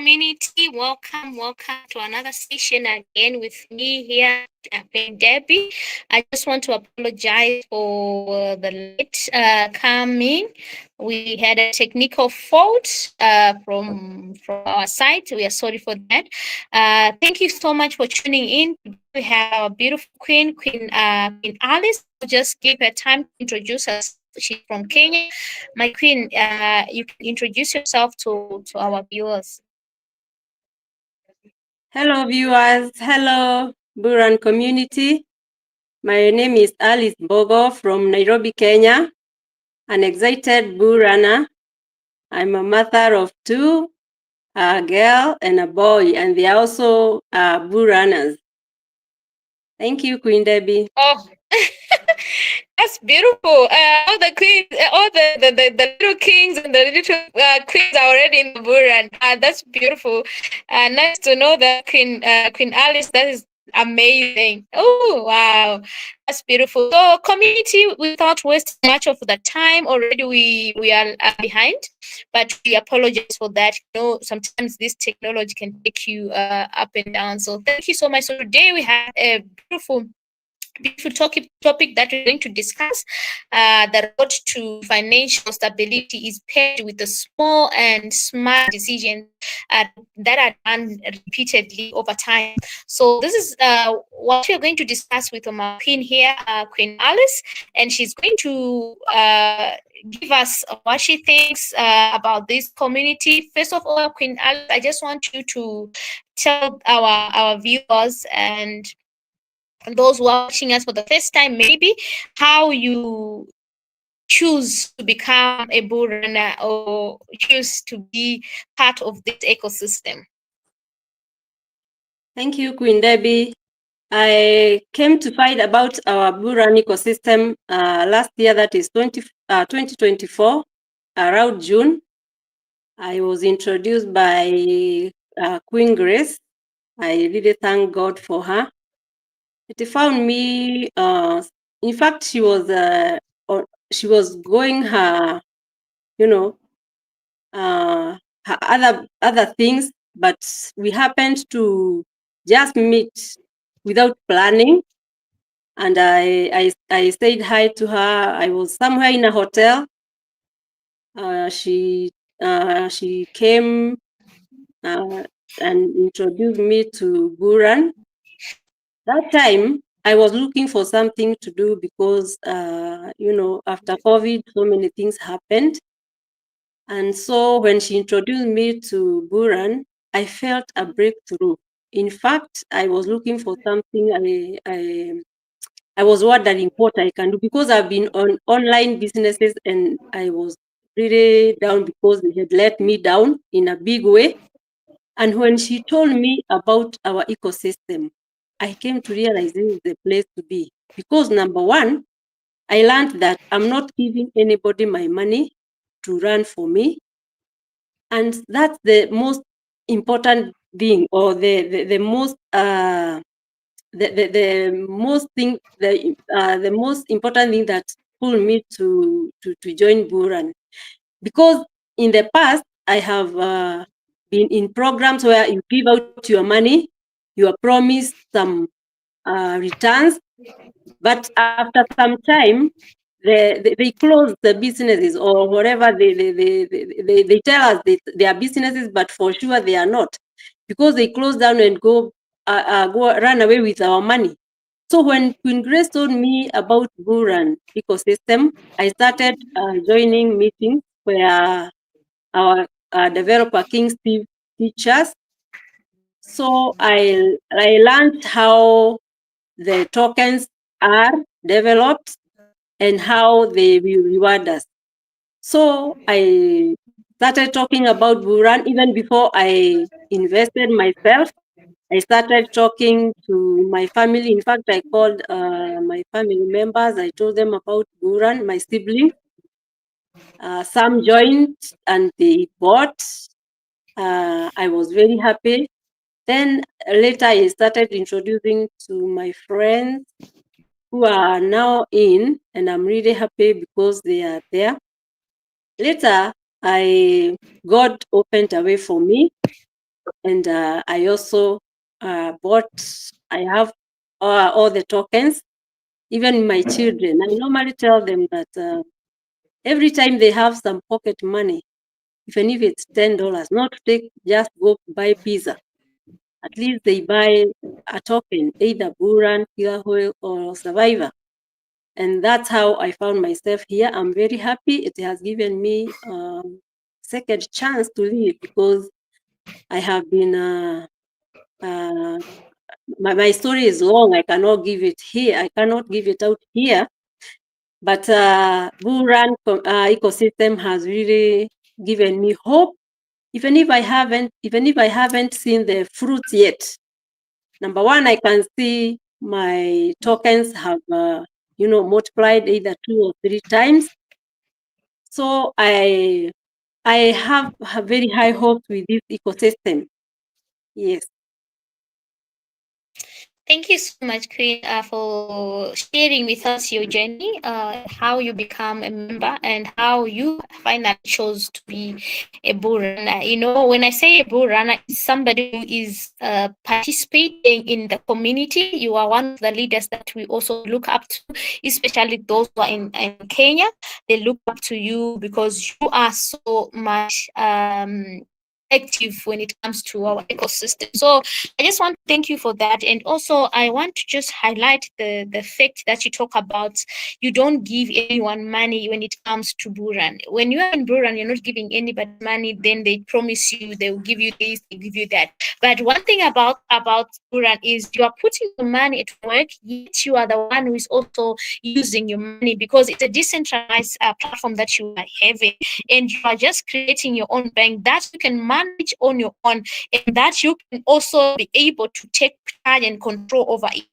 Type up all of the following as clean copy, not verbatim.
community. Welcome to another session again with me here, Queen Debbie. I just want to apologize for the late coming. We had a technical fault from our side. We are sorry for that. Thank you so much for tuning in. We have our beautiful Queen Alice. Just give her time to introduce herself. She's from Kenya. My queen, you can introduce yourself to our viewers. Hello, viewers. Hello, Bullrun community. My name is Alice Bogo from Nairobi, Kenya, an excited bull runner. I'm a mother of two, a girl and a boy, and they are also bull runners. Thank you, Queen Debbie. Oh, that's beautiful. All the queens, all the little kings and the little queens are already in the bull run. That's beautiful. Nice to know that Queen Alice. That is amazing. Oh wow, that's beautiful. So community, without wasting much of the time, already we are behind, but we apologize for that. You know, sometimes this technology can take you up and down. So thank you so much. So today we have a beautiful topic that we're going to discuss. The road to financial stability is paired with the small and smart decisions that are done repeatedly over time. So this is what we're going to discuss with my queen here, Queen Alice, and she's going to give us what she thinks about this community. First of all, Queen Alice, I just want you to tell our viewers and those who are watching us for the first time, maybe how you choose to become a bull runner or choose to be part of this ecosystem. Thank you, Queen Debbie. I came to find about our bull run ecosystem last year, that is 2024, around June. I was introduced by Queen Grace. I really thank God for her. It found me. In fact, she was going her, her other things, but we happened to just meet without planning, and I said hi to her. I was somewhere in a hotel. She came and introduced me to Bullrun. That time, I was looking for something to do because, after COVID, so many things happened. And so when she introduced me to Bullrun, I felt a breakthrough. In fact, I was looking for something. I was wondering what I can do because I've been on online businesses and I was really down because they had let me down in a big way. And when she told me about our ecosystem, I came to realize this is the place to be. Because number one, I learned that I'm not giving anybody my money to run for me. And that's the most important thing, or the most the most important thing that pulled me to join Bullrun. Because in the past I have been in programs where you give out your money, you are promised some returns, but after some time they close the businesses or whatever they tell us they are businesses, but for sure they are not, because they close down and go run away with our money. So when Queen Grace told me about Bullrun ecosystem, I started joining meetings where our developer King Steve teaches. So I learned how the tokens are developed and how they will reward us. So I started talking about Bullrun even before I invested myself. I started talking to my family. In fact, I called my family members. I told them about Bullrun, my siblings. Some joined and they bought. I was very happy. Then later I started introducing to my friends who are now in, and I'm really happy because they are there. Later, God opened a way for me. And I also I have all the tokens, even my children. I normally tell them that every time they have some pocket money, even if it's $10, not take just go buy pizza. At least they buy a token, either Bullrun, Kigahoe, or Survivor. And that's how I found myself here. I'm very happy. It has given me second chance to live, because I have been my story is long. I cannot give it here. I cannot give it out here. But Bullrun ecosystem has really given me hope, even if I haven't seen the fruits yet. Number one, I can see my tokens have multiplied either 2 or 3 times. So I have very high hopes with this ecosystem. Yes. Thank you so much, Queen, for sharing with us your journey, how you become a member, and how you finally chose to be a bull runner. When I say a bull runner, it's somebody who is participating in the community. You are one of the leaders that we also look up to, especially those who are in Kenya. They look up to you because you are so much active when it comes to our ecosystem. So I just want to thank you for that. And also I want to just highlight the fact that you talk about you don't give anyone money when it comes to Buran. When you are in Buran, you're not giving anybody money, then they promise you they will give you this, they give you that. But one thing about Buran is you are putting your money at work, yet you are the one who is also using your money, because it's a decentralized platform that you are having, and you are just creating your own bank that you can manage on your own, and that you can also be able to take charge and control over it.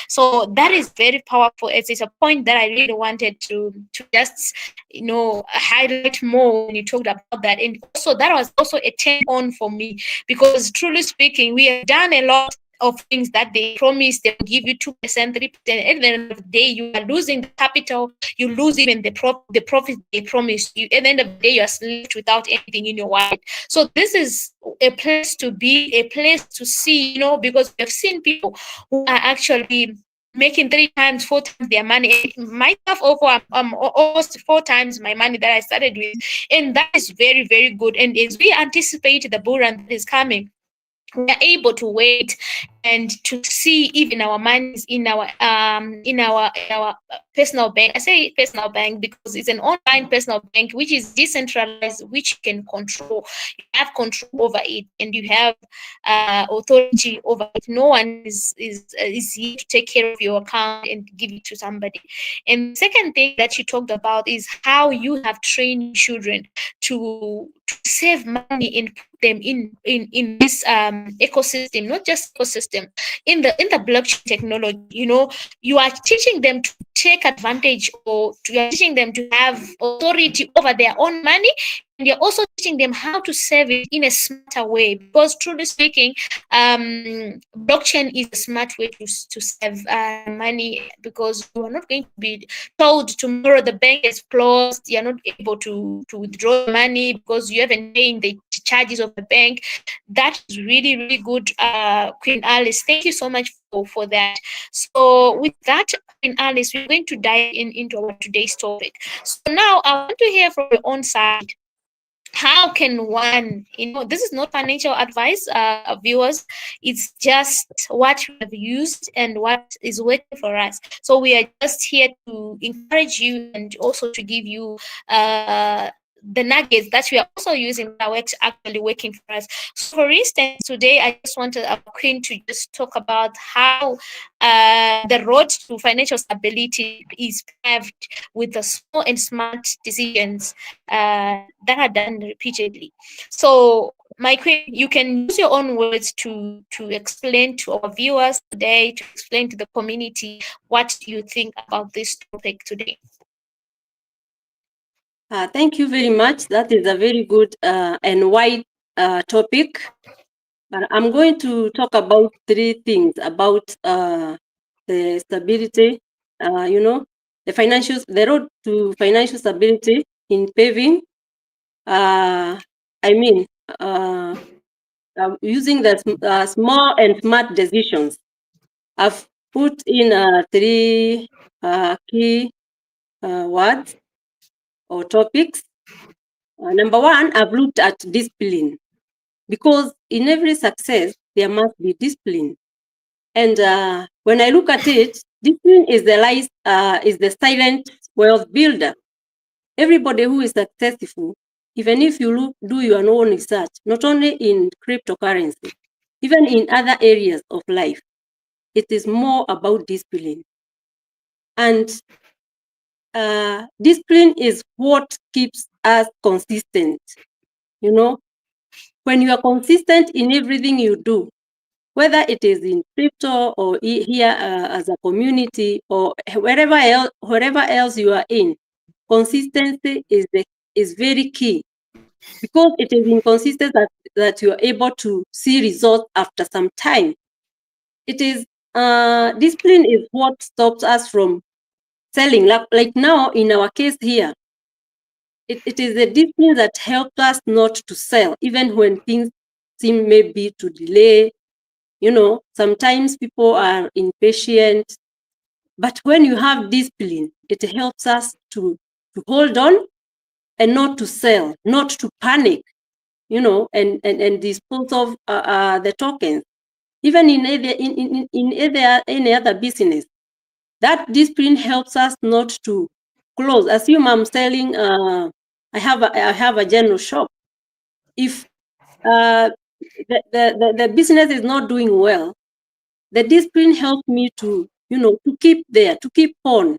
So that is very powerful. It's a point that I really wanted to just highlight more when you talked about that. And also that was also a turn on for me, because truly speaking, we have done a lot of things that they promise they will give you 2%, 3%. At the end of the day, you are losing the capital, you lose even the profit they promised you. At the end of the day, you are left without anything in your wallet. So this is a place to be, a place to see, because we have seen people who are actually making 3 times, 4 times their money. Myself, over almost 4 times my money that I started with, and that is very, very good. And as we anticipate the bull run that is coming, we are able to wait and to see even our monies in our personal bank. I say personal bank because it's an online personal bank which is decentralized, which you can control. You have control over it, and you have authority over it. No one is here to take care of your account and give it to somebody. And the second thing that you talked about is how you have trained children to save money and put them in this ecosystem, not just ecosystem, in the blockchain technology. You are teaching them to take advantage, or you are teaching them to have authority over their own money, and you're also teaching them how to save it in a smarter way, because truly speaking, blockchain is a smart way to save money, because you are not going to be told tomorrow the bank is closed, you're not able to withdraw money because you haven't paid the charges of the bank. That is really, really good, Queen Alice. Thank you so much for that. So with that, Queen Alice, we're going to dive into our today's topic. So now I want to hear from your own side. How can one, this is not financial advice, viewers, it's just what we have used and what is working for us. So we are just here to encourage you and also to give you the nuggets that we are also using that are actually working for us. So for instance, today I just wanted our Queen to just talk about how the road to financial stability is paved with the small and smart decisions that are done repeatedly. So, my Queen, you can use your own words to explain to our viewers today, to explain to the community what you think about this topic today. Thank you very much. That is a very good and wide topic. But I'm going to talk about 3 things about the stability, the road to financial stability in paving. I mean, using the small and smart decisions. I've put in 3 key words or topics. Number 1, I've looked at discipline, because in every success there must be discipline. And when I look at it, discipline is the silent wealth builder. Everybody who is successful, even if you do your own research, not only in cryptocurrency, even in other areas of life, it is more about discipline. And discipline is what keeps us consistent. When you are consistent in everything you do, whether it is in crypto or here as a community or wherever else you are in, consistency is very key, because it is in consistency that you are able to see results after some time. It is discipline is what stops us from selling. Like now in our case here, it is the discipline that helps us not to sell, even when things seem maybe to delay. Sometimes people are impatient, but when you have discipline, it helps us to hold on and not to sell, not to panic, and dispose of the tokens. Even in any other business, that discipline helps us not to close. Assume I'm selling. I have a general shop. If the business is not doing well, the discipline helps me to keep there, to keep on.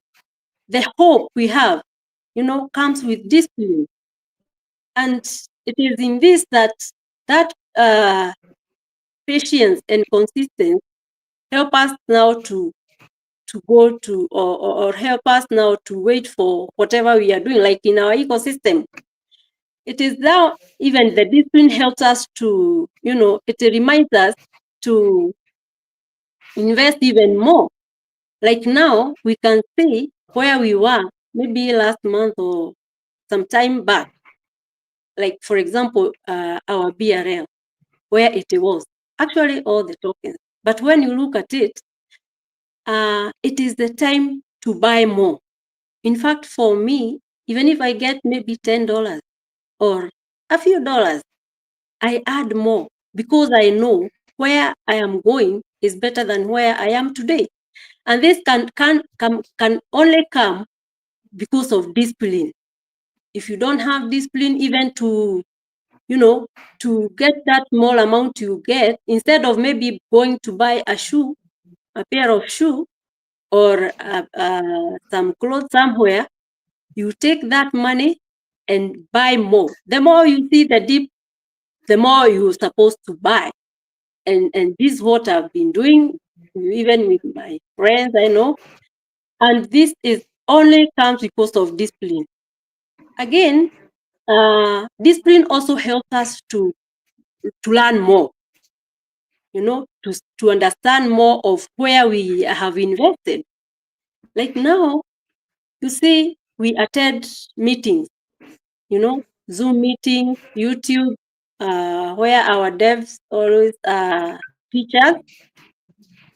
The hope we have, comes with discipline. And it is in this that patience and consistency help us now to go to or help us now to wait for whatever we are doing. Like in our ecosystem, it is now even the discipline helps us to, it reminds us to invest even more. Like now, we can see where we were maybe last month or some time back. Like, for example, our BRL, where it was. Actually, all the tokens. But when you look at it, it is the time to buy more. In fact, for me, even if I get maybe $10 or a few dollars, I add more, because I know where I am going is better than where I am today. And this can only come because of discipline. If you don't have discipline, even to get that small amount you get, instead of maybe going to buy a pair of shoe or some clothes somewhere, you take that money and buy more. The more you see the dip, the more you're supposed to buy. And this is what I've been doing, even with my friends, I know. And this is only comes because of discipline. Again, discipline also helps us to learn more, to understand more of where we have invested. Like now, you see, we attend meetings, Zoom meetings, YouTube, where our devs always teach us.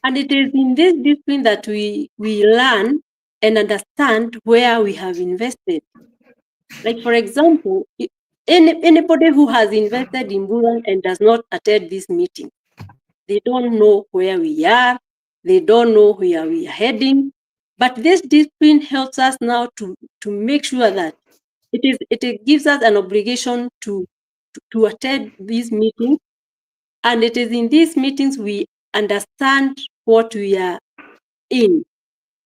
And it is in this discipline that we learn and understand where we have invested. Like, for example, anybody who has invested in Bullrun and does not attend this meeting, they don't know where we are, they don't know where we are heading. But this discipline helps us now to make sure that it gives us an obligation to attend these meetings. And it is in these meetings we understand what we are in.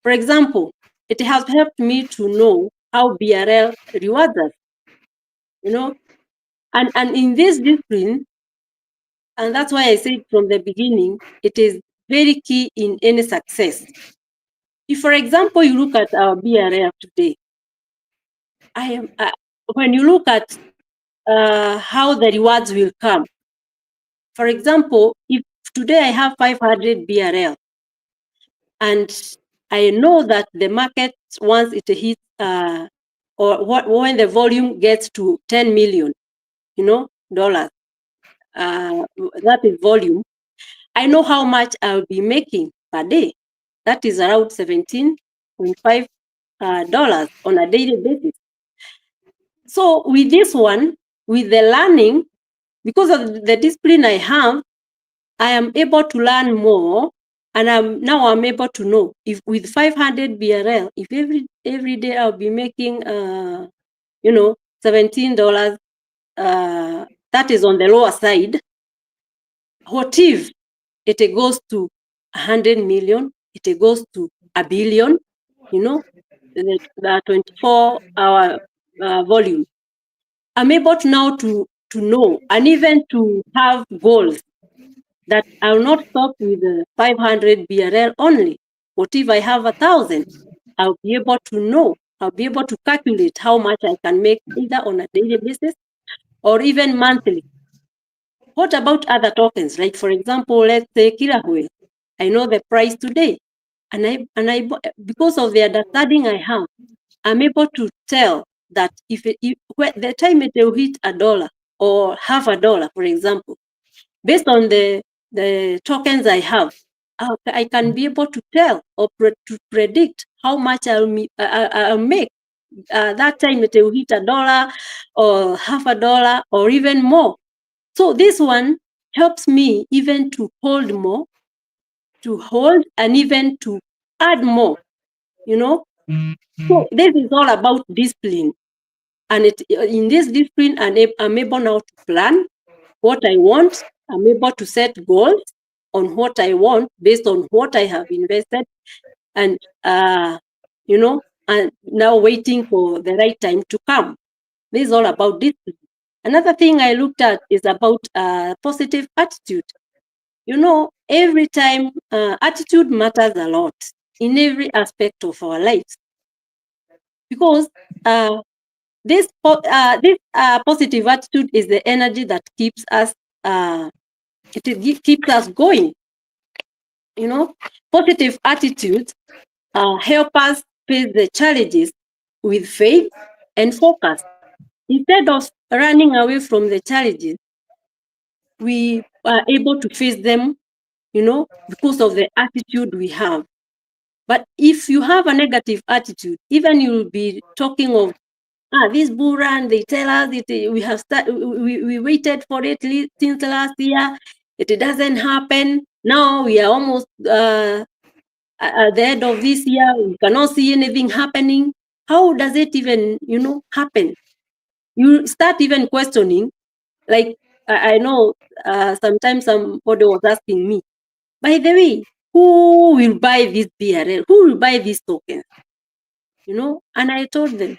For example, it has helped me to know how BRL rewards us, and in this discipline, and that's why I said from the beginning, it is very key in any success. If, for example, you look at our BRL today, when you look at how the rewards will come, for example, if today I have 500 BRL, and I know that the market, once it hits, when the volume gets to 10 million, dollars, that is volume, I know how much I'll be making per day. That is around $17.5 on a daily basis. So with this one, with the learning, because of the discipline I have, I am able to learn more, and now I'm able to know if with 500 BRL, if every day I'll be making $17, that is on the lower side. What if it goes to 100 million? It goes to a billion, the 24-hour volume. I'm able to now to know and even to have goals that I'll not stop with 500 BRL only. What if I have 1,000? I'll be able to know. I'll be able to calculate how much I can make either on a daily basis or even monthly. What about other tokens? Like, for example, let's say Kirahue. I know the price today, and I because of the understanding I have, I'm able to tell that if the time it will hit $1 or half a dollar, for example, based on the tokens I have, I can be able to tell or to predict how much I'll make. That time it will hit $1 or half a dollar or even more. So this one helps me even to hold more, and even to add more, So this is all about discipline. And in this discipline, I'm able now to plan what I want. I'm able to set goals on what I want based on what I have invested, and and now waiting for the right time to come. This is all about discipline. Another thing I looked at is about positive attitude. Every time attitude matters a lot in every aspect of our lives, because this positive attitude is the energy that keeps us keeps us going. Positive attitudes help us face the challenges with faith and focus. Instead of running away from the challenges, we are able to face them, because of the attitude we have. But if you have a negative attitude, even you'll be talking of this Bullrun, they tell us we waited for it since last year. It doesn't happen. Now we are almost at the end of this year. We cannot see anything happening. How does it even, happen? You start even questioning. Like, I know sometimes somebody was asking me, by the way, who will buy this BRL? Who will buy these tokens? And I told them,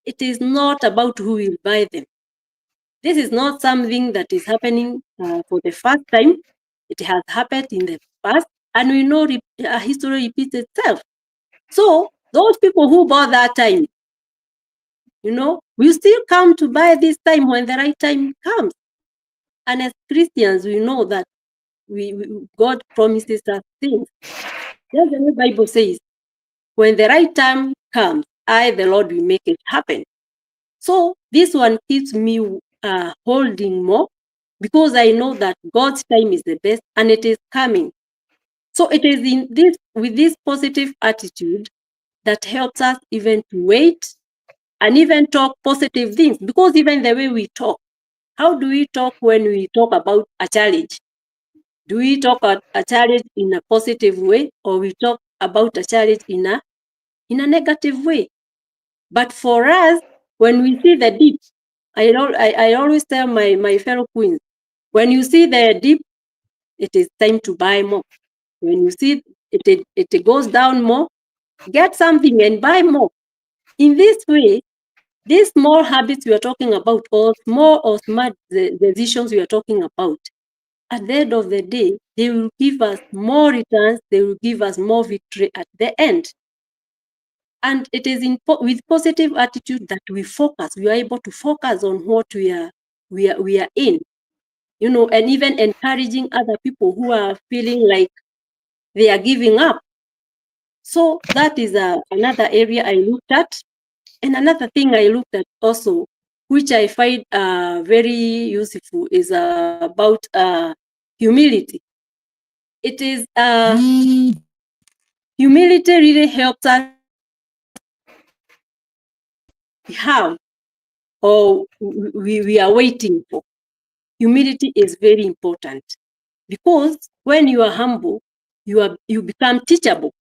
it is not about who will buy them. This is not something that is happening for the first time. It has happened in the past, and we know history repeats itself. So those people who bought that time, will still come to buy this time when the right time comes. And as Christians, we know that God promises us things. Just the Bible says, when the right time comes, I, the Lord, will make it happen. So this one keeps me holding more, because I know that God's time is the best and it is coming. So it is with this positive attitude that helps us even to wait and even talk positive things, because even the way we talk, how do we talk when we talk about a challenge? Do we talk about a challenge in a positive way, or we talk about a challenge in a negative way? But for us, when we see the dip, I always tell my fellow queens, when you see the dip, it is time to buy more. When you see it goes down more, get something and buy more. In this way, these small habits we are talking about, or small or smart decisions we are talking about, at the end of the day, they will give us more returns. They will give us more victory at the end. And it is with positive attitude that we focus. We are able to focus on what we are in, and even encouraging other people who are feeling like they are giving up. So that is another area I looked at. And another thing I looked at also which I find very useful, is about humility. It is humility really helps us have, or we are waiting for. Humility is very important, because when you are humble, you become teachable.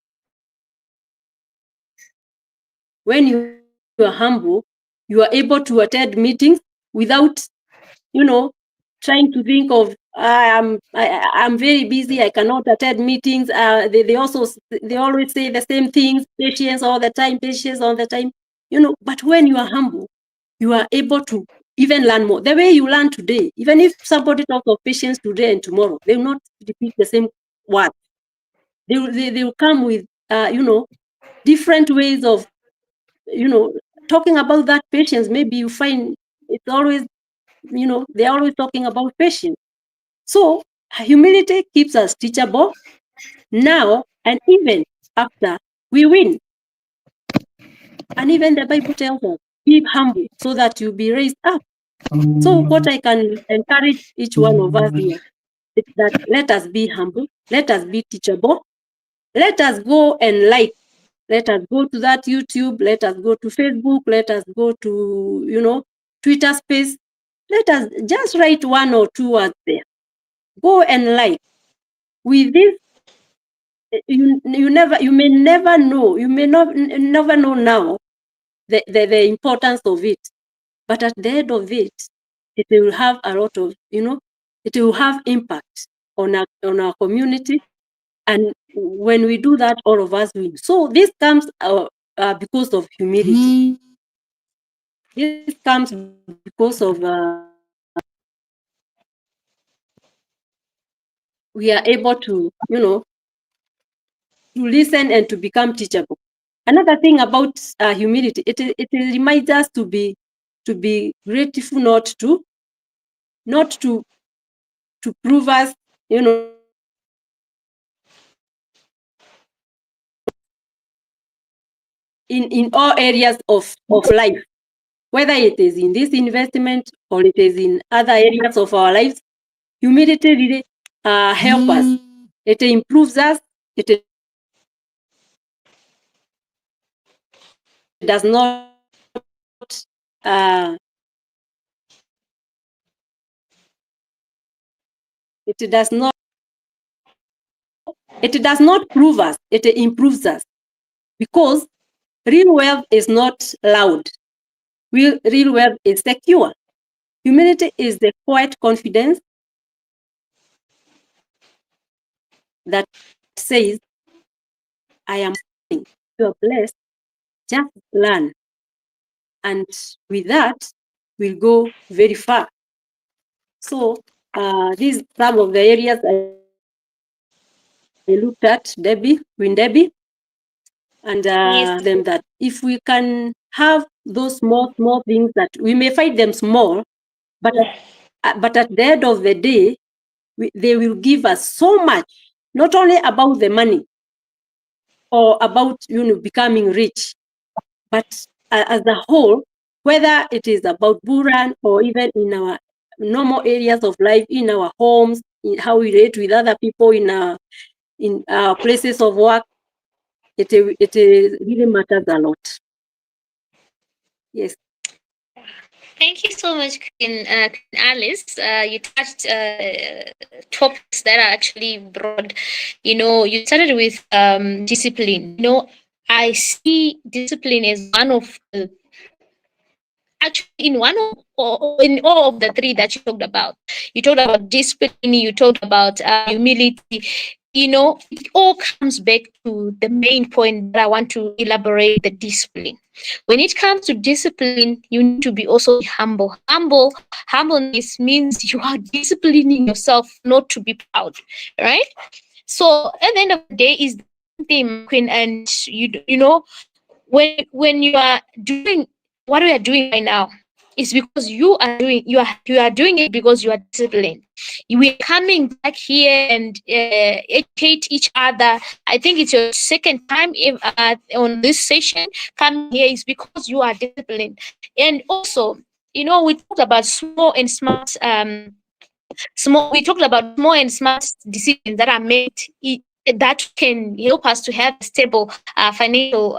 When you are humble, you are able to attend meetings without, trying to think of, I'm very busy, I cannot attend meetings. They always say the same things, patience all the time, patience all the time. But when you are humble, you are able to even learn more. The way you learn today, even if somebody talks of patience today and tomorrow, they will not repeat the same words. They will come with different ways of talking about that patience. Maybe you find it's always, they're always talking about patience. So humility keeps us teachable now and even after we win. And even the Bible tells us, be humble so that you'll be raised up. So what I can encourage each one of us here is that let us be humble, let us be teachable, let us go and let us go to that YouTube, let us go to Facebook, let us go to, Twitter space. Let us just write 1 or 2 words there. Go and like. With this, you may never know, never know now the importance of it. But at the end of it, it will have a lot of, it will have impact on our community. And when we do that, all of us win. So this comes because of humility. This comes because of we are able to, to listen and to become teachable. Another thing about humility, it reminds us to be grateful, not to prove us, in all areas of life, whether it is in this investment or it is in other areas of our lives. Humility really help us. It improves us. It does not it does not prove us. It improves us, because real wealth is not loud. Real wealth is secure. Humility is the quiet confidence that says, I am you are blessed, just learn. And with that, we'll go very far. So these some of the areas I looked at, Queen Deby, and Yes. them that if we can have those small things that we may find them small, but at the end of the day, they will give us so much, not only about the money or about becoming rich, but as a whole, whether it is about Bullrun or even in our normal areas of life, in our homes, in how we relate with other people, in our places of work, it really matters a lot. Yes. Thank you so much, Queen Alice. You touched topics that are actually broad. You started with discipline. I see discipline as one of the, actually, in one of, or in all of the three that you talked about. You talked about discipline, you talked about humility. It all comes back to the main point that I want to elaborate: the discipline. When it comes to discipline, you need to be also humble. Humbleness means you are disciplining yourself not to be proud, right? So at the end of the day, is the same thing, my queen, and when you are doing what we are doing right now, it's because you are doing it because you are disciplined. We are coming back here and educate each other. I think it's your second time on this session. Coming here is because you are disciplined. And also, we talked about small and smart we talked about small and smart decisions that are made that can help us to have stable financial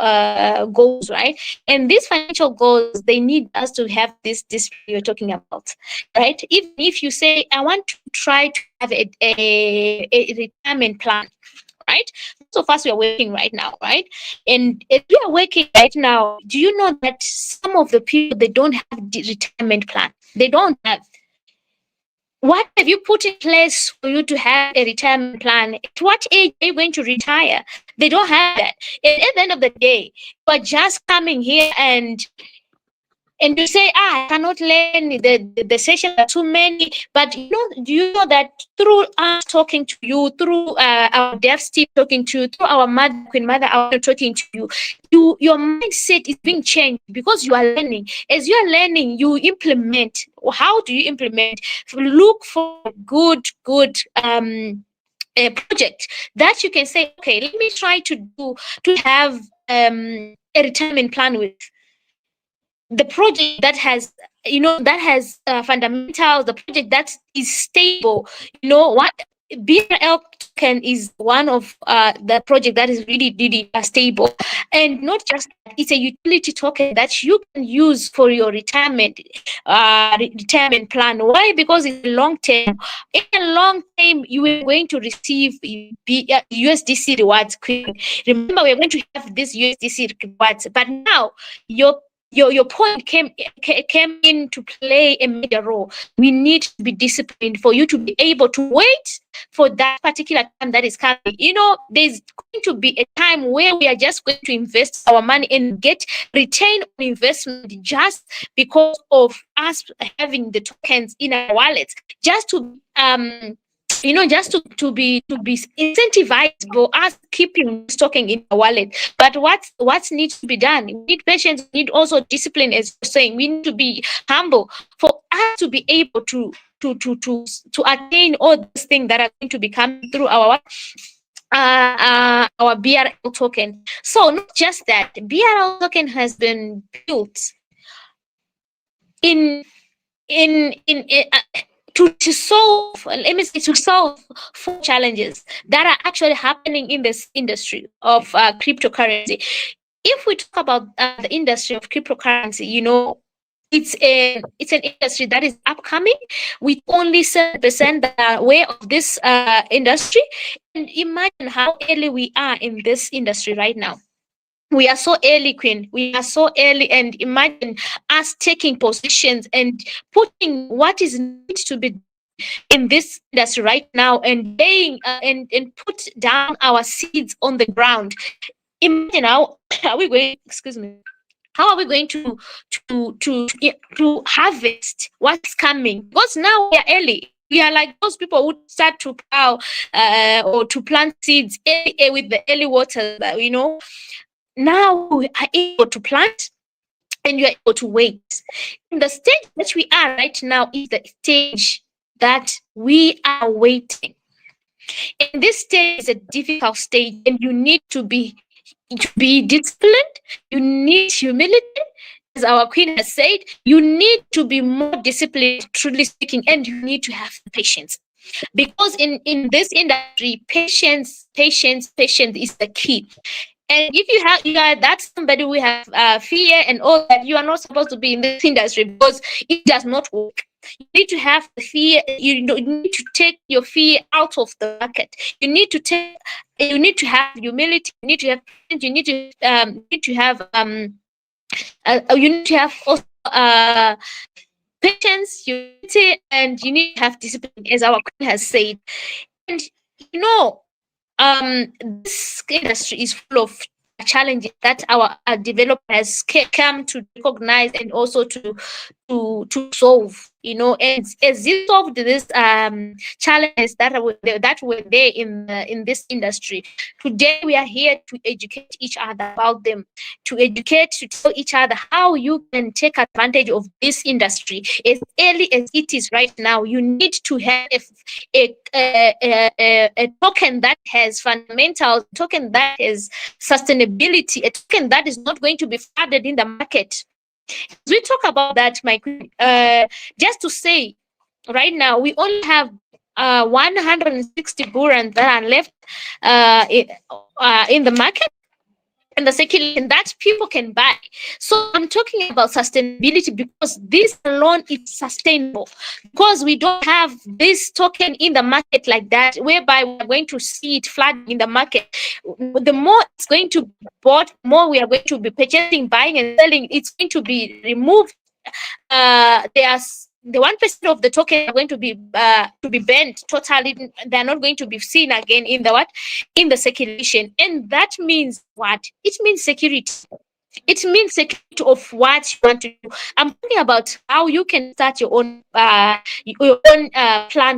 goals, right? And these financial goals, they need us to have this discipline you're talking about, right? Even if you say, I want to try to have a retirement plan, right? Most of us, we are working right now, right? And if we are working right now, do you know that some of the people, they don't have the retirement plan? They don't have. What have you put in place for you to have a retirement plan? At what age are you going to retire? They don't have that. And at the end of the day, you are just coming here and you say, I cannot learn, the sessions are too many. But do you know that through us talking to you, through our dev team talking to you, through our mother, Queen Mother, our talking to you, your mindset is being changed because you are learning. As you are learning, you implement. How do you implement? Look for good a project that you can say, okay, let me try to have a retirement plan with the project that has fundamentals, the project that is stable. What BRL token is one of the project that is really stable. And not just that, it's a utility token that you can use for your retirement plan. Why? Because it's long term. In a long term, you are going to receive USDC rewards. Remember, we're going to have this USDC rewards, but now your your point came into play a major role. We need to be disciplined for you to be able to wait for that particular time that is coming. There's going to be a time where we are just going to invest our money and get return on investment just because of us having the tokens in our wallets, just to just to be incentivized for us keeping this token in our wallet. But what needs to be done? We need patience. We need also discipline, as you're saying. We need to be humble for us to be able to attain all these things that are going to be coming through our BRL token. So not just that, BRL token has been built in to solve, let me say, to solve four challenges that are actually happening in this industry of cryptocurrency. If we talk about the industry of cryptocurrency, it's an industry that is upcoming, with only 7% that are aware of this industry. And imagine how early we are in this industry right now. We are so early, Queen. We are so early, and imagine us taking positions and putting what is need to be in this industry right now, and laying and put down our seeds on the ground. Imagine how are we going? Excuse me. How are we going to harvest what's coming? Because now we are early. We are like those people who start to plow or to plant seeds with the early water. Now we are able to plant and you are able to wait. And the stage that we are right now is the stage that we are waiting. And this stage is a difficult stage, and you need to be disciplined. You need humility. As our queen has said, you need to be more disciplined, truly speaking, and you need to have patience. Because in this industry, patience is the key. And if you are that somebody who have fear and all that, you are not supposed to be in this industry, because it does not work. You need to have the fear. You need to take your fear out of the market. You need to have humility. You need to have. You need to have also patience, humility, and you need to have discipline, as our queen has said. And you know, this industry is full of challenges that our developers come to recognize and also to solve. And as you solved these challenges that were there in this industry, today we are here to educate each other about them, to tell each other how you can take advantage of this industry as early as it is right now. You need to have a token that has fundamentals, a token that has sustainability, a token that is not going to be flooded in the market. As we talk about that, my queen, just to say, right now we only have 160 burans that are left in the market and the circulation that people can buy. So I'm talking about sustainability because this alone is sustainable, because we don't have this token in the market like that, whereby we're going to see it flooding in the market. The more it's going to be bought, more we are going to be purchasing, buying, and selling. It's going to be removed. There's the 1% of the tokens are going to be banned totally. They're not going to be seen again in the what, in the circulation. And that means what? It means security. It means security of what you want to do. I'm talking about how you can start your own plan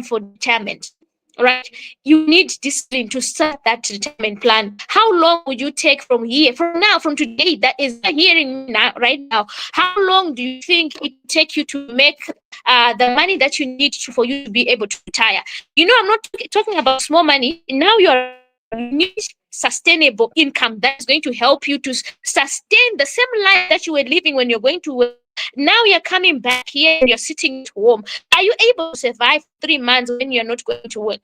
for retirement. Right, you need discipline to start that retirement plan. How long would you take from here, from now, from today? That is hearing me now, right now. How long do you think it will take you to make the money that you need for you to be able to retire? I'm not talking about small money. Now you need sustainable income that is going to help you to sustain the same life that you were living when you're going to work. Now you're coming back here and you're sitting at home. Are you able to survive 3 months when you're not going to work?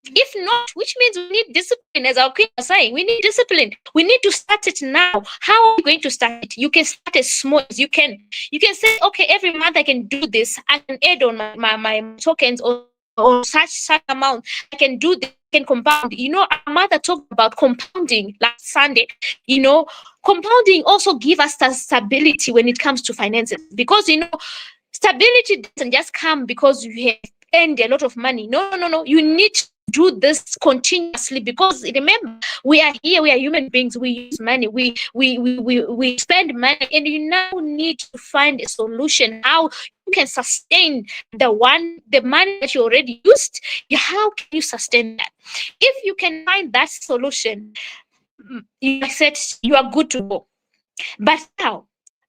If not, which means we need discipline, as our queen was saying. We need discipline. We need to start it now. How are we going to start it? You can start as small as you can. You can say, okay, every month I can do this. I can add on my tokens or such amount. I can do this. I can compound. Our mother talked about compounding last Sunday. Compounding also give us the stability when it comes to finances, because stability doesn't just come because you have earned a lot of money. No, no, no, no. You need to do this continuously, because remember, we are here, we are human beings, we use money, we spend money, and you now need to find a solution how you can sustain the money that you already used. How can you sustain that? If you can find that solution, you said you are good to go. But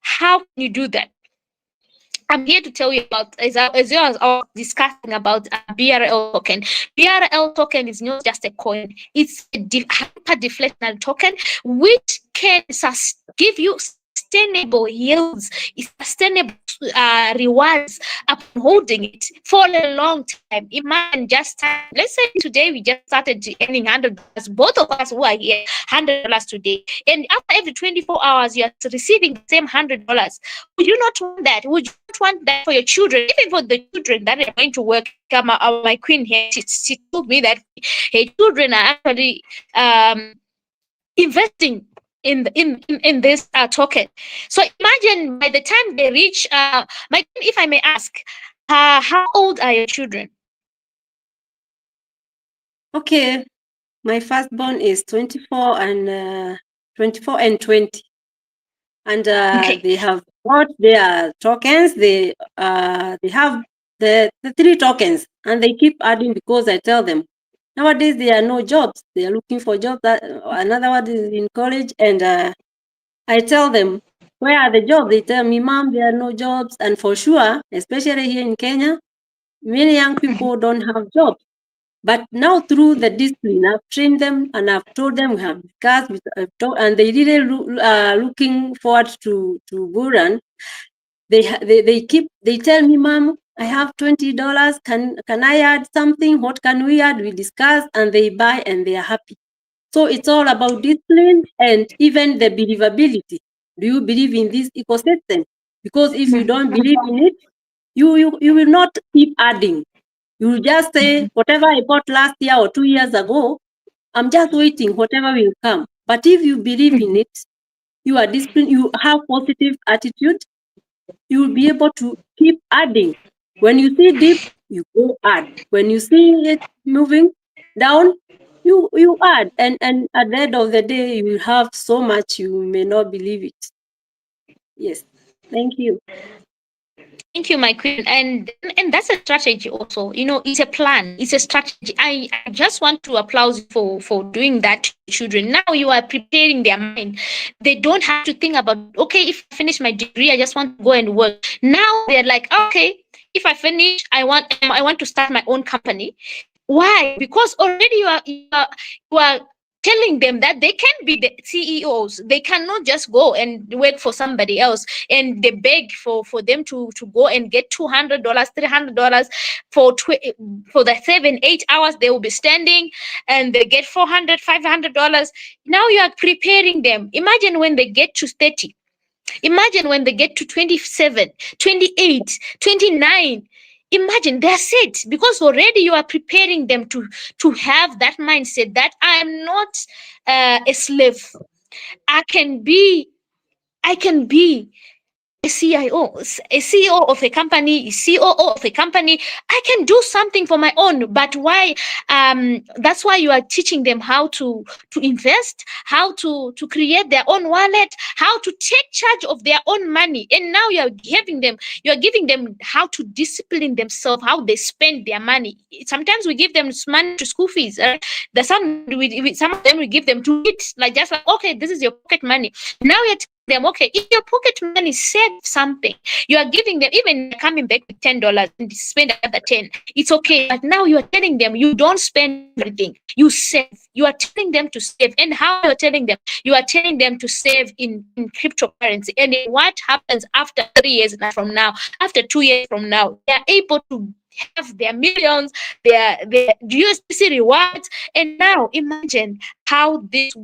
how can you do that? I'm here to tell you about, as you are discussing about BRL token. BRL token is not just a coin; it's a hyper-deflationary token, which can give you sustainable yields, sustainable rewards upon holding it for a long time. Imagine let's say today we just started earning $100. Both of us who are here, $100 today, and after every 24 hours, you are receiving the same $100. Would you not want that? Would you not want that for your children, even for the children that are going to work? My queen here, she told me that her children are actually investing in this token. So imagine by the time they reach, if I may ask, how old are your children? Okay, my firstborn is 24 and 20, and Okay. they have bought their tokens. They have the 3 tokens, and they keep adding, because I tell them nowadays there are no jobs. They are looking for jobs. Another one is in college, and I tell them, where are the jobs? They tell me, Mom, there are no jobs. And for sure, especially here in Kenya, many young people don't have jobs. But now through the discipline, I've trained them and I've told them, we have discussed, and they really looking forward to Bullrun. They tell me, Mom, I have $20. Can I add something? What can we add? We discuss, and they buy, and they are happy. So it's all about discipline and even the believability. Do you believe in this ecosystem? Because if you don't believe in it, you will not keep adding. You will just say, whatever I bought last year or 2 years ago, I'm just waiting, whatever will come. But if you believe in it, you are disciplined, you have positive attitude, you will be able to keep adding. When you see dip, you go add. When you see it moving down, you add. And at the end of the day, you will have so much you may not believe it. Yes. Thank you. Thank you, my queen. And that's a strategy also. It's a plan. It's a strategy. I just want to applaud you for doing that to children. Now you are preparing their mind. They don't have to think about, okay, if I finish my degree, I just want to go and work. Now they're like, okay, if I finish, I want to start my own company. Why? Because already you are telling them that they can be the CEOs. They cannot just go and work for somebody else and they beg for them to go and get $200, $300 for the 7-8 hours they will be standing, and they get $400, $500. Now you are preparing them. Imagine when they get to 30. Imagine when they get to 27, 28, 29. Imagine they're set, because already you are preparing them to have that mindset that I am not a slave. I can be I can be a CIO, a CEO of a company, COO of a company. I can do something for my own. But why? That's why you are teaching them how to invest, how to create their own wallet, how to take charge of their own money. And now you are giving them how to discipline themselves, how they spend their money. Sometimes we give them money to school fees. Some of them we give them to eat, like just like, okay, this is your pocket money. Now you're them, okay, in your pocket money, save something. You are giving them, even coming back with $10 and spend another 10. It's okay. But now you are telling them you don't spend everything. You save. You are telling them to save. And how you're telling them? You are telling them to save in cryptocurrency. And what happens after 3 years from now, after 2 years from now, they are able to have their millions, their USDC rewards. And now imagine how these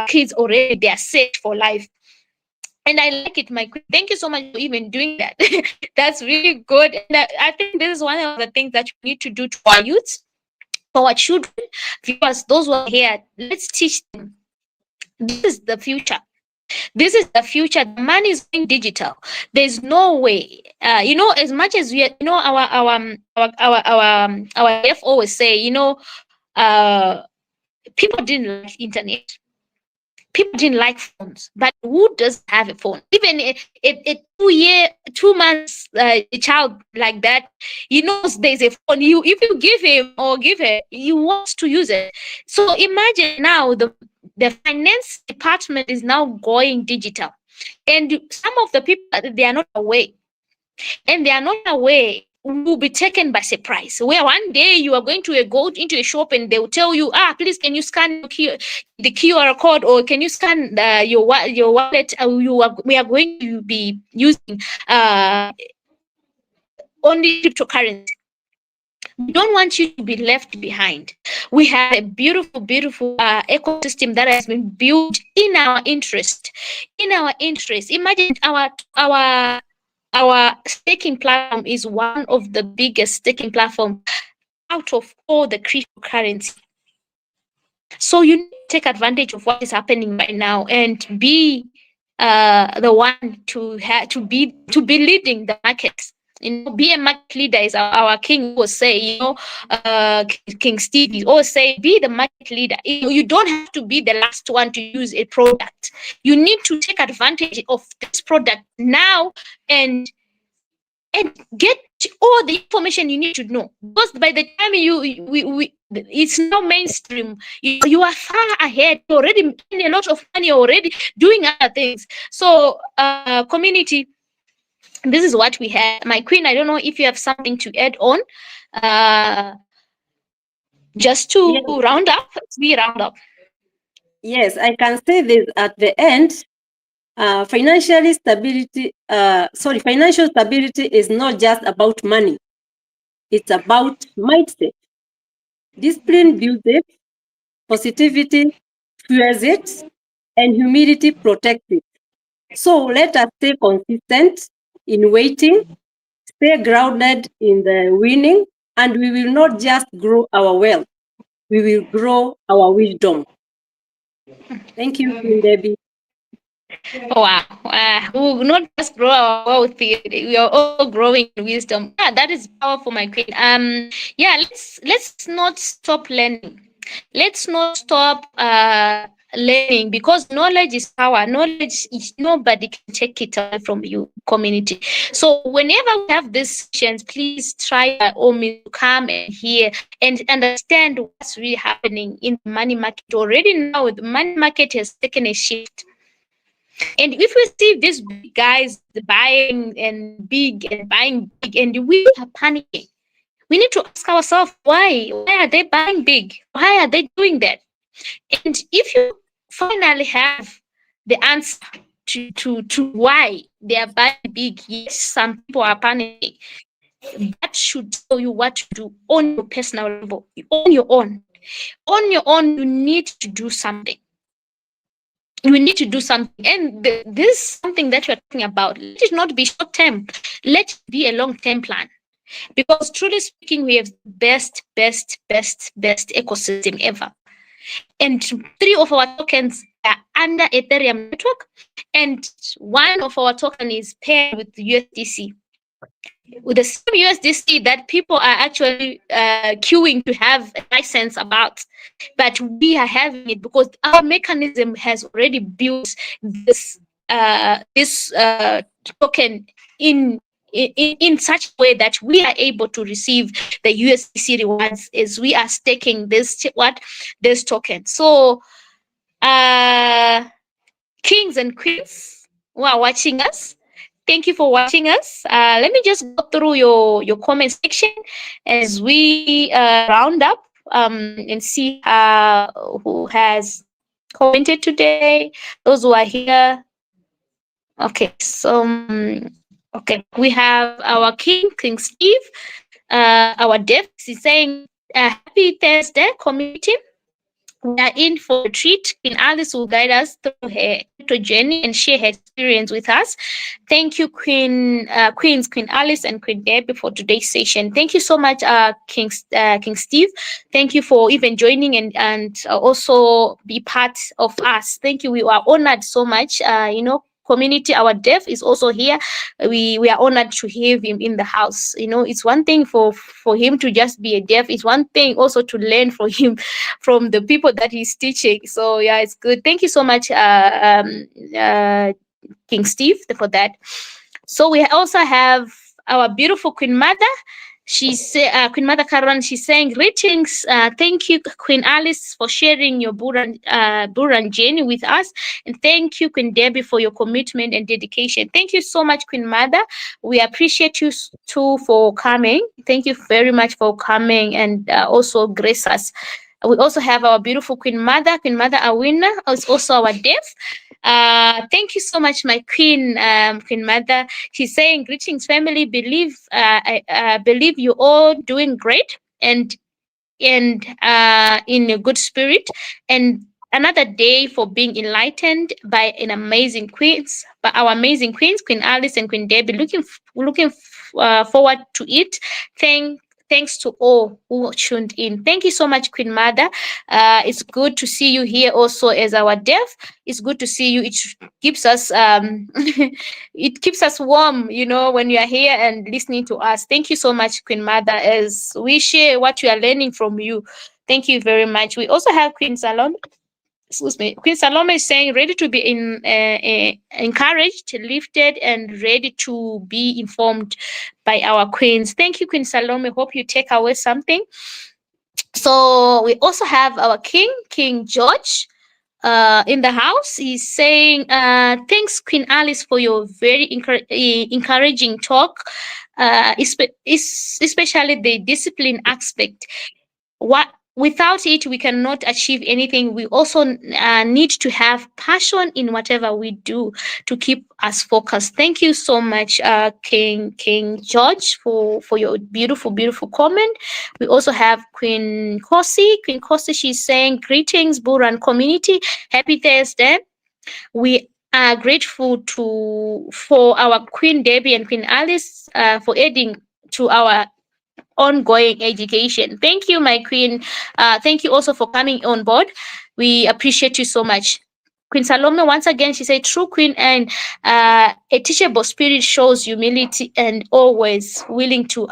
kids already, they are set for life. And I like it, my queen. Thank you so much for even doing that. That's really good. And I think this is one of the things that we need to do to our youth, for our children, viewers, those who are here. Let's teach them. This is the future. This is the future. The money is going digital. There's no way. As much as we, our F always say, people didn't like internet. People didn't like phones, but who does have a phone? Even a 2 months child like that, he knows there's a phone. If you give him or give her, he wants to use it. So imagine now the finance department is now going digital, and some of the people, they are not aware, and they are not aware, will be taken by surprise. Where one day you are going to go into a shop and they will tell you, please, can you scan the QR code, or can you scan your wallet? We are going to be using only cryptocurrency. We don't want you to be left behind. We have a beautiful, beautiful ecosystem that has been built in our interest. In our interest, imagine our staking platform is one of the biggest staking platforms out of all the cryptocurrency. So you need to take advantage of what is happening right now and be the one to be leading the markets. Be a market leader, is our king will say. King Stevie always say, be the market leader. You don't have to be the last one to use a product. You need to take advantage of this product now and get all the information you need to know, because by the time it's now mainstream, you are far ahead. You already making a lot of money, already doing other things. So community, this is what we have. My queen, I don't know if you have something to add on, just to round up. We round up. Yes, I can say this at the end. Financial stability is not just about money. It's about mindset. Discipline builds it, positivity fuels it, and humility protects it. So let us stay consistent in waiting, stay grounded in the winning, and we will not just grow our wealth, we will grow our wisdom. Thank you, Queen Debbie. Wow. We will not just grow our wealth, we are all growing in wisdom. Yeah, that is powerful, my queen. Yeah, let's not stop learning. Let's not stop learning, because knowledge is power. Knowledge is, nobody can take it away from you, community. So whenever we have these sessions, please try by all means to come and hear and understand what's really happening in the money market. Already now, the money market has taken a shift. And if we see these big guys buying big, and we are panicking, we need to ask ourselves, why? Why are they buying big? Why are they doing that? And if you finally have the answer to why they are buying big, yes, some people are panicking. That should tell you what to do on your personal level, on your own. On your own, you need to do something. You need to do something. And this something that you're talking about, let it not be short term, let it be a long term plan. Because truly speaking, we have the best ecosystem ever. And three of our tokens are under Ethereum network, and one of our token is paired with USDC, with the same USDC that people are actually queuing to have a license about. But we are having it because our mechanism has already built this token in in such a way that we are able to receive the USDC rewards as we are staking this token. So uh kings and queens who are watching us, thank you for watching us. Let me just go through your comment section as we round up and see who has commented today. Those who are here. Okay, so okay, we have our King Steve. Our Dev is saying, "Happy Thursday, community. We are in for a treat. Queen Alice will guide us through her crypto journey and share her experience with us. Thank you, Queen Alice and Queen Debbie, for today's session. Thank you so much, King Steve. Thank you for even joining and also be part of us. Thank you. We are honored so much. Community, our dev is also here. We are honored to have him in the house. It's one thing for him to just be a dev. It's one thing also to learn from him, from the people that he's teaching. So yeah, it's good. Thank you so much, King Steve, for that. So we also have our beautiful Queen Mother. Queen Mother Karan. She's saying greetings. Thank you, Queen Alice, for sharing your Bullrun journey with us, and thank you, Queen Debbie, for your commitment and dedication. Thank you so much, Queen Mother. We appreciate you too for coming. Thank you very much for coming and also grace us. We also have our beautiful Queen Mother Awina, is also our dev. Thank you so much, my Queen Mother. She's saying, "Greetings, family. I believe you all doing great and in a good spirit, and another day for being enlightened by our amazing queens, Queen Alice and Queen Debbie. Looking forward to it. Thanks to all who tuned in. Thank you so much, Queen Mother. It's good to see you here also as our dev. It's good to see you. It keeps us it keeps us warm, when you are here and listening to us. Thank you so much, Queen Mother, as we share what we are learning from you. Thank you very much. We also have Queen Salome. Excuse me. Queen Salome is saying, ready to be encouraged, lifted, and ready to be informed by our queens. Thank you, Queen Salome. Hope you take away something. So we also have our King George, in the house. He's saying, thanks, Queen Alice, for your very encouraging talk, especially the discipline aspect. Without it, we cannot achieve anything. We also need to have passion in whatever we do to keep us focused. Thank you so much, King George, for your beautiful comment. We also have Queen Kosi. She's saying, greetings, Bullrun community. Happy Thursday. We are grateful for our Queen Debbie and Queen Alice for adding to our ongoing education. Thank you, my queen. Thank you also for coming on board. We appreciate you so much. Queen Salome, once again, she said, true queen and a teachable spirit shows humility and always willing to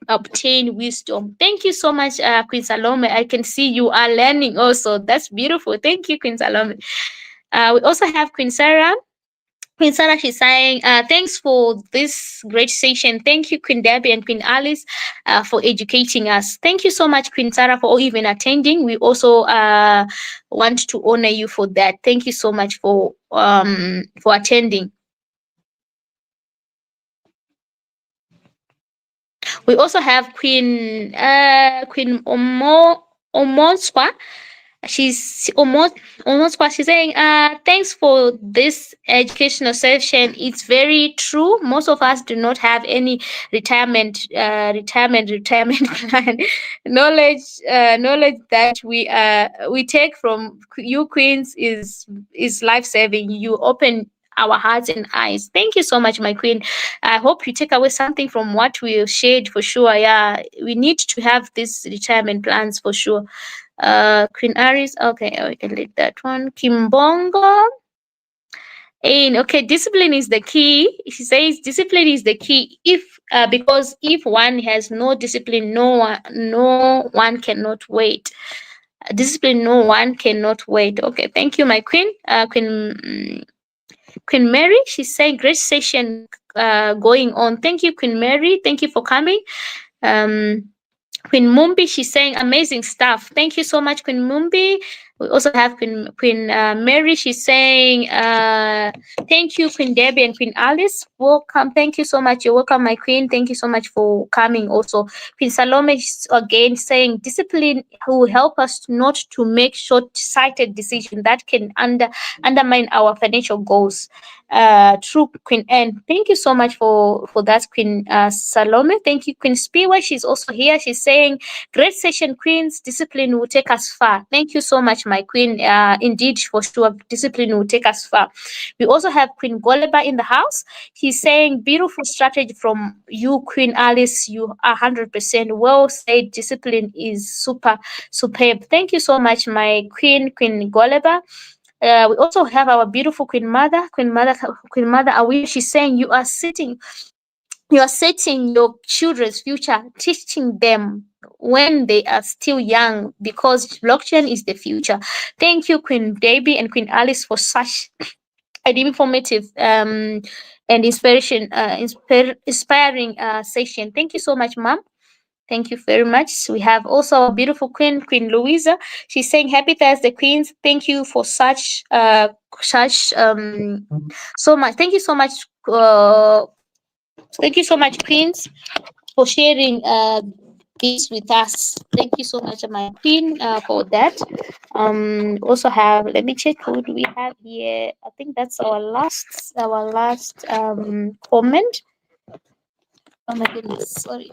obtain wisdom. Thank you so much, Queen Salome. I can see you are learning also. That's beautiful. Thank you, Queen Salome. We also have Queen Sarah. Queen Sarah, she's saying, thanks for this great session. Thank you, Queen Debbie and Queen Alice, for educating us. Thank you so much, Queen Sarah, for even attending. We also want to honor you for that. Thank you so much for attending. We also have Queen Omonswa. She's almost what she's saying. Thanks for this educational session. It's very true. Most of us do not have any retirement plan. Knowledge that we take from you queens is life saving. You open our hearts and eyes. Thank you so much, my queen. I hope you take away something from what we shared for sure. Yeah, we need to have these retirement plans for sure. Queen Aris. Okay, we can leave that one. Kimbongo. And okay, discipline is the key. She says discipline is the key. If because if one has no discipline, no one cannot wait. Discipline, no one cannot wait. Okay, thank you, my queen. Queen Mary. She's saying great session going on. Thank you, Queen Mary. Thank you for coming. Um, Queen Mumbi, she's saying amazing stuff. Thank you so much, Queen Mumbi. We also have Queen Mary. She's saying thank you, Queen Debbie and Queen Alice. Welcome. Thank you so much. You're welcome, my queen. Thank you so much for coming. Also, Queen Salome is again saying discipline will help us not to make short-sighted decisions that can undermine our financial goals. True, Queen Anne. Thank you so much for that, Queen Salome. Thank you, Queen Spiwa. She's also here. She's saying, great session, Queens. Discipline will take us far. Thank you so much, my Queen. Indeed, for sure, discipline will take us far. We also have Queen Goleba in the house. She's saying, beautiful strategy from you, Queen Alice. You are 100% well said. Discipline is superb. Thank you so much, my Queen Goleba. We also have our beautiful Queen Mother Awi. She's saying you are setting your children's future, teaching them when they are still young because blockchain is the future. Thank you, Queen Deby and Queen Alice, for such an informative and inspiring session. Thank you so much, Mom. Thank you very much. We have also our beautiful queen, Queen Louisa. She's saying, "Happy Thursday, Queens. Thank you for such so much. Thank you so much, Queens, for sharing this with us. Thank you so much, my queen, for that. Also have let me check who do we have here. I think that's our last comment. Oh my goodness, sorry.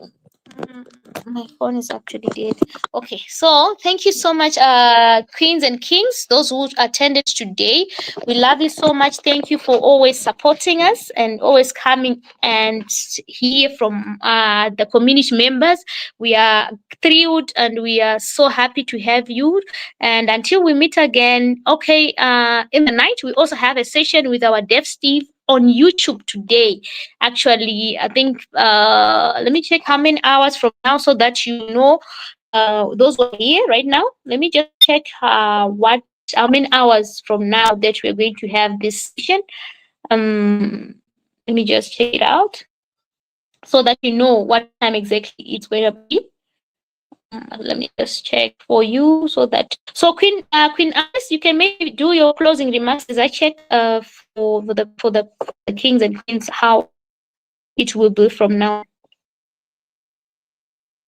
My phone is actually dead. Okay, so thank you so much, queens and kings, those who attended today. We love you so much. Thank you for always supporting us and always coming and hear from the community members. We are thrilled and we are so happy to have you. And until we meet again, okay, in the night, we also have a session with our Dev Steve on YouTube today. Actually, I think let me check how many hours from now so that you know those who are here right now. Let me just check what how many hours from now that we're going to have this session. Let me just check it out so that you know what time exactly it's going to be. Let me just check for you so that Queen Alice, you can maybe do your closing remarks as I check for the kings and queens how it will be from now.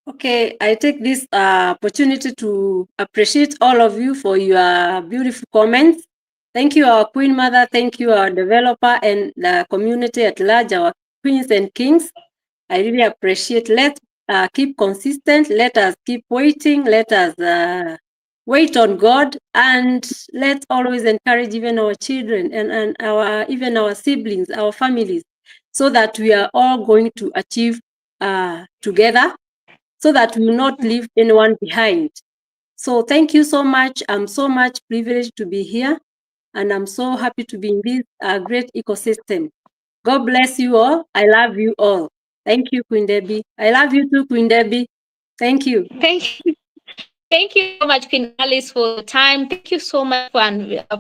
Okay, I take this opportunity to appreciate all of you for your beautiful comments. Thank you, our Queen Mother. Thank you, our developer and the community at large, our queens and kings. I really appreciate. Let's keep consistent. Let us keep waiting. Let us wait on God, and let's always encourage even our children and even our siblings, our families, so that we are all going to achieve together, so that we will not leave anyone behind. So thank you so much. I'm so much privileged to be here, and I'm so happy to be in this great ecosystem. God bless you all. I love you all. Thank you, Queen Debbie. I love you too, Queen Debbie. Thank you. Thank you so much, Queen Alice, for the time. Thank you so much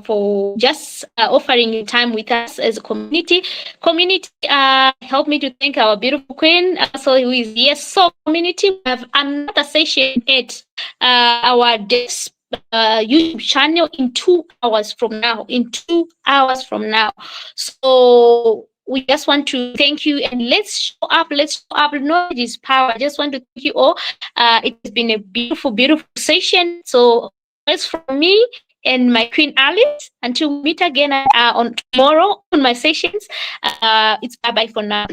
for just offering your time with us as a community. Community, help me to thank our beautiful Queen, also who is here. So, community, we have another session at our desk. YouTube channel in 2 hours from now. In 2 hours from now. So we just want to thank you and let's show up. Knowledge is power. I just want to thank you all. It has been a beautiful session. So It's from me and my Queen Alice. Until we meet again on tomorrow on my sessions. It's bye bye for now.